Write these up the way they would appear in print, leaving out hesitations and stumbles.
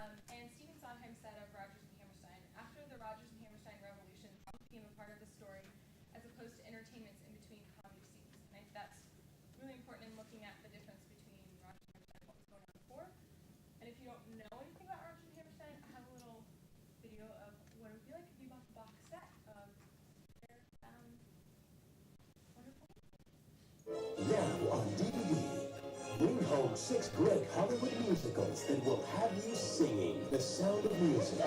And Stephen Sondheim said of Rodgers and Hammerstein, after the Rodgers and Hammerstein revolution, drama became a part of the story as opposed to entertainments in between comedy scenes. And I think that's really important in looking at the difference between Rodgers and Hammerstein and what was going on before. And if you don't know anything about Rodgers and Hammerstein, I have a little video of what it would be like if you bought the box set of their wonderful. Now on DVD. Bring home 6 great Hollywood musicals that will have you singing The Sound of Music.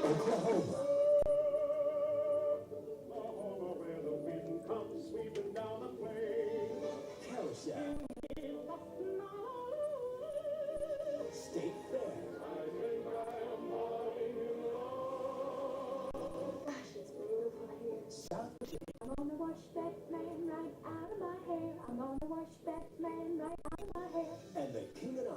Oklahoma. Where the wind comes sweeping down the plain. Carousel. State Fair. I think I am falling in love. Gosh, it's beautiful here. South Pacific. I'm gonna wash that man right out of my hair. I'm gonna wash that man right out of my hair. And The King and I.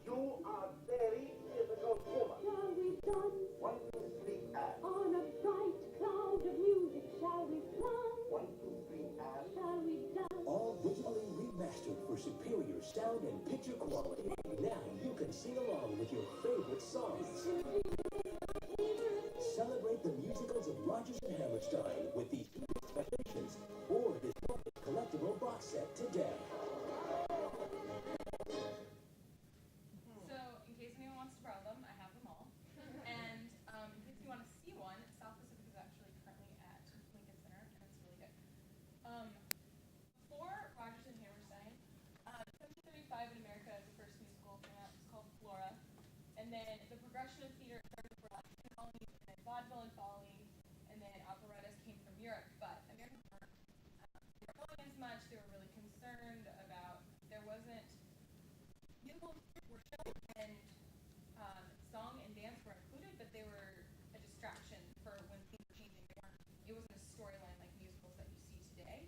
You are very difficult woman. Shall we dance 1, 2, 3, and. on a bright cloud of music? Shall we fly? 1, 2, 3, and. Shall we dance? All digitally remastered for superior sound and picture quality. Now you can sing along with your favorite songs. Celebrate the musicals of Rodgers and Hammerstein with these specials or this collectible box set today. So, in case anyone wants to borrow them, I have them all. And in case you want to see one, South Pacific is actually currently at Lincoln Center, and it's really good. Before Rodgers and Hammerstein, 1735 in America is the first musical came out. It's called Flora. And then the progression of theater started with Latin colonies, and then vaudeville and folly, and then operettas came from Europe. But Americans weren't going as much. They were really concerned about there wasn't musicals were shown and song and dance were included, but they were a distraction for when things were changing. It wasn't a storyline like musicals that you see today.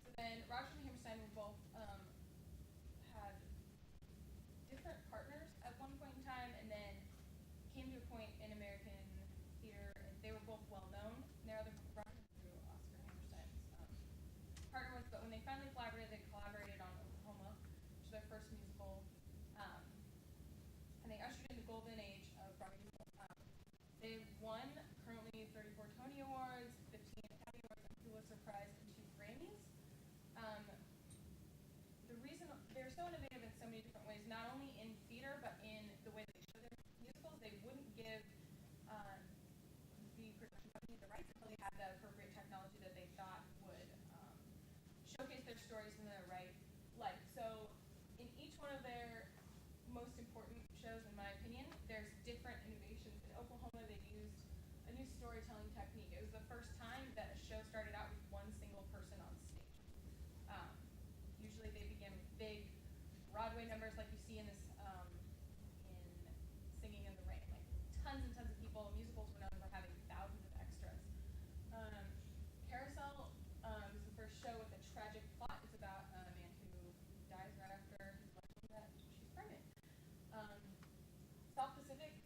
So then Rodgers and Hammerstein were both had different partners at one point in time, and then came to a point in American theater, and they were both well known. Now they're Rodgers through Oscar Hammerstein's partner was, but when they finally collaborated on Oklahoma, which is their first musical, and they ushered in the golden age of Broadway musicals. They've won currently 34 Tony Awards, 15 Academy Awards, a Pulitzer Prize, and 2 Grammys. The reason they're so innovative in so many different ways, not only in theater, but in the way they show their musicals, they wouldn't give the production company the rights until they had the appropriate technology that they thought would showcase their stories in the right light. So in each one of their most important shows, in my opinion, there's different innovations. In Oklahoma, they used a new storytelling technique. It was the first time that a show started out with one single person on stage. Usually they begin with big Broadway numbers like you see in this in Singing in the Rain, like tons and tons of people. Musicals were known for having thousands of extras. Carousel is the first show with a tragic plot. It's about a man who dies right after his wife that she's pregnant. South Pacific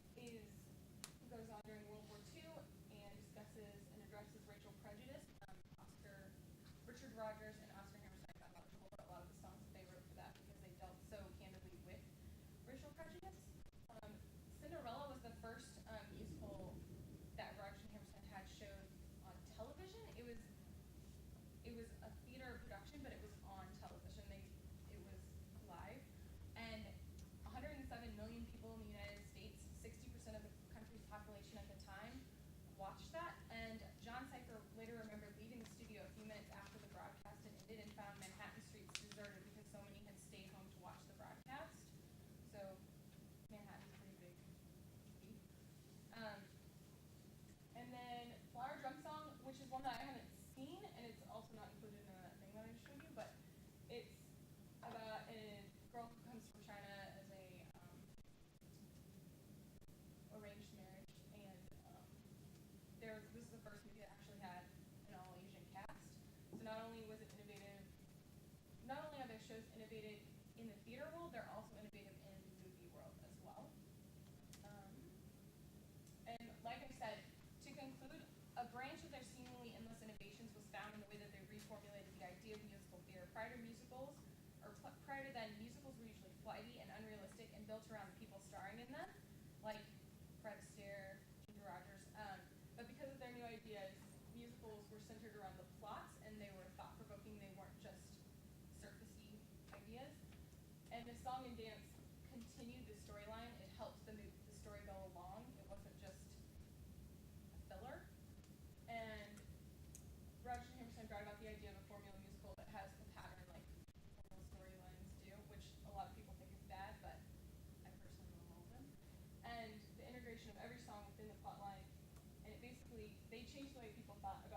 goes on during World War II and discusses and addresses racial prejudice. Richard Rodgers and Oscar Hammerstein got a lot of trouble for a lot of the songs that they wrote for that because they dealt so candidly with racial prejudice. Cinderella was the first musical that Rodgers and Hammerstein had showed on television. It was a theater production, but it was on television. It was live, and 107 million people in the United States, 60% of the country's population at the time, watched that. And John Cipher later remembered leaving the studio a few minutes after the broadcast had ended and found Manhattan streets deserted because so many had stayed home to watch the broadcast. So Manhattan's a pretty big city. And then Flower Drum Song, which is one that I haven't seen, and it's also not included in that thing that I just showed you, but it's about a girl who comes from China as a arranged marriage, and this is the first movie that actually had an all-Asian cast. So not only was it innovative, not only are their shows innovative in the theater world, they're also innovative in the movie world as well. And like I said, to conclude, a branch of their seemingly endless innovations was found in the way that they reformulated the idea of musical theater. Prior prior to then, musicals were usually flighty and unrealistic and built around the people starring in them, like Fred Astaire, Ginger Rogers. But because of their new ideas, musicals were centered around the plots and they were thought-provoking. They weren't just surfacey ideas. And the song and dance continued the storyline. It helped the story go along. It wasn't just a filler. And Rodgers and Hammerstein brought about the idea of a formula musical that has a pattern like formal storylines do, which a lot of people think is bad, but I personally love all of them. And the integration of every song within the plot line, and it basically, they changed the way people thought about